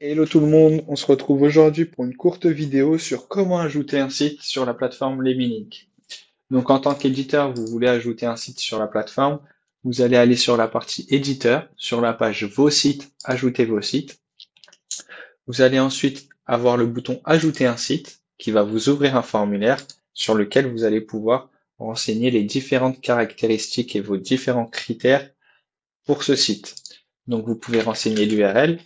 Hello tout le monde, on se retrouve aujourd'hui pour une courte vidéo sur comment ajouter un site sur la plateforme Lemilink. Donc en tant qu'éditeur, vous voulez ajouter un site sur la plateforme, vous allez aller sur la partie éditeur, sur la page Vos sites, ajouter vos sites. Vous allez ensuite avoir le bouton Ajouter un site qui va vous ouvrir un formulaire sur lequel vous allez pouvoir renseigner les différentes caractéristiques et vos différents critères pour ce site. Donc vous pouvez renseigner l'URL.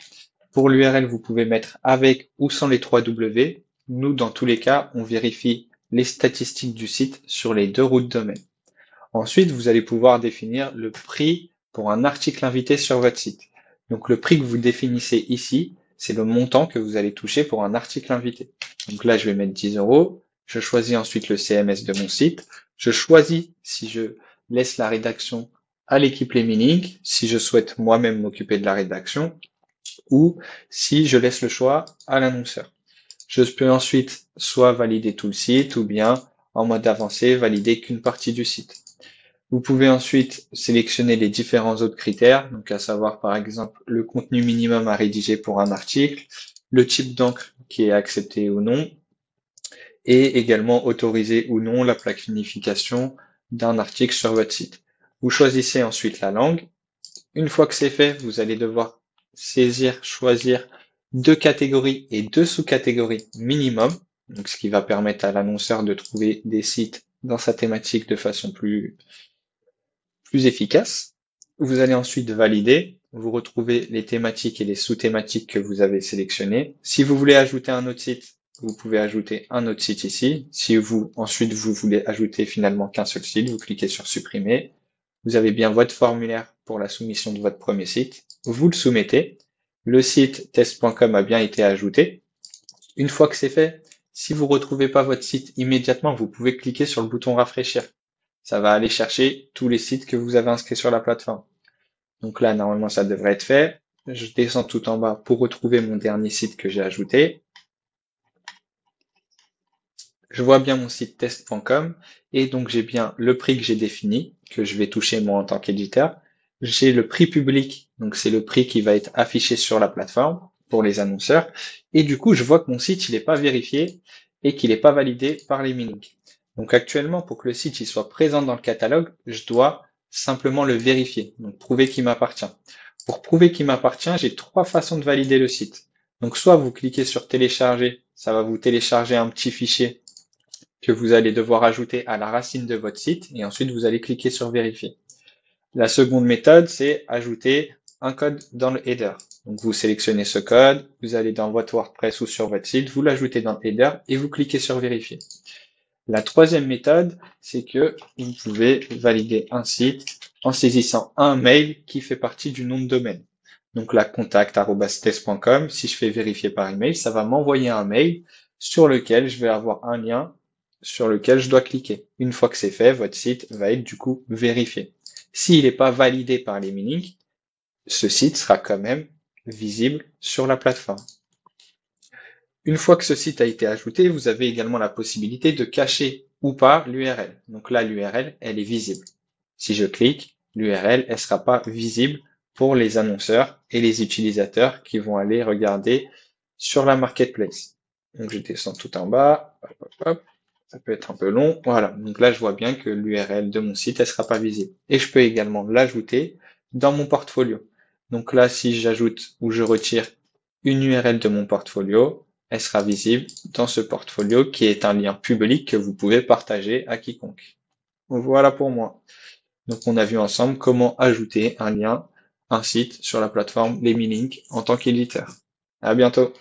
Pour l'URL, vous pouvez mettre avec ou sans les 3 W. Nous, dans tous les cas, on vérifie les statistiques du site sur les deux routes domaine. Ensuite, vous allez pouvoir définir le prix pour un article invité sur votre site. Donc le prix que vous définissez ici, c'est le montant que vous allez toucher pour un article invité. Donc là, je vais mettre 10 euros. Je choisis ensuite le CMS de mon site. Je choisis si je laisse la rédaction à l'équipe Lemilink, si je souhaite moi-même m'occuper de la rédaction, ou si je laisse le choix à l'annonceur. Je peux ensuite soit valider tout le site ou bien en mode avancé valider qu'une partie du site. Vous pouvez ensuite sélectionner les différents autres critères, donc à savoir par exemple le contenu minimum à rédiger pour un article, le type d'encre qui est accepté ou non, et également autoriser ou non la planification d'un article sur votre site. Vous choisissez ensuite la langue. Une fois que c'est fait, vous allez devoir choisir deux catégories et deux sous-catégories minimum, donc ce qui va permettre à l'annonceur de trouver des sites dans sa thématique de façon plus efficace. Vous allez ensuite valider, vous retrouvez les thématiques et les sous-thématiques que vous avez sélectionnées. Si vous voulez ajouter un autre site, vous pouvez ajouter un autre site ici. Si ensuite vous voulez ajouter finalement qu'un seul site, vous cliquez sur supprimer. Vous avez bien votre formulaire pour la soumission de votre premier site. Vous le soumettez. Le site test.com a bien été ajouté. Une fois que c'est fait, si vous ne retrouvez pas votre site immédiatement, vous pouvez cliquer sur le bouton rafraîchir. Ça va aller chercher tous les sites que vous avez inscrits sur la plateforme. Donc là, normalement, ça devrait être fait. Je descends tout en bas pour retrouver mon dernier site que j'ai ajouté. Je vois bien mon site test.com et donc j'ai bien le prix que j'ai défini, que je vais toucher moi en tant qu'éditeur. J'ai le prix public, donc c'est le prix qui va être affiché sur la plateforme pour les annonceurs. Et du coup, je vois que mon site, il n'est pas vérifié et qu'il n'est pas validé par les Lemilink. Donc actuellement, pour que le site il soit présent dans le catalogue, je dois simplement le vérifier, donc prouver qu'il m'appartient. Pour prouver qu'il m'appartient, j'ai trois façons de valider le site. Donc soit vous cliquez sur télécharger, ça va vous télécharger un petit fichier que vous allez devoir ajouter à la racine de votre site et ensuite vous allez cliquer sur vérifier. La seconde méthode, c'est ajouter un code dans le header. Donc vous sélectionnez ce code, vous allez dans votre WordPress ou sur votre site, vous l'ajoutez dans le header et vous cliquez sur vérifier. La troisième méthode, c'est que vous pouvez valider un site en saisissant un mail qui fait partie du nom de domaine. Donc là, contact@test.com, si je fais vérifier par email, ça va m'envoyer un mail sur lequel je vais avoir un lien sur lequel je dois cliquer. Une fois que c'est fait, votre site va être du coup vérifié. S'il n'est pas validé par les Lemilink, ce site sera quand même visible sur la plateforme. Une fois que ce site a été ajouté, vous avez également la possibilité de cacher ou pas l'URL. Donc là, l'URL, elle est visible. Si je clique, l'URL, elle sera pas visible pour les annonceurs et les utilisateurs qui vont aller regarder sur la marketplace. Donc je descends tout en bas, hop, hop, hop. Ça peut être un peu long. Voilà, donc là je vois bien que l'URL de mon site, elle sera pas visible. Et je peux également l'ajouter dans mon portfolio. Donc là, si j'ajoute ou je retire une URL de mon portfolio, elle sera visible dans ce portfolio qui est un lien public que vous pouvez partager à quiconque. Voilà pour moi. Donc on a vu ensemble comment ajouter un lien, un site sur la plateforme Lemilink en tant qu'éditeur. À bientôt.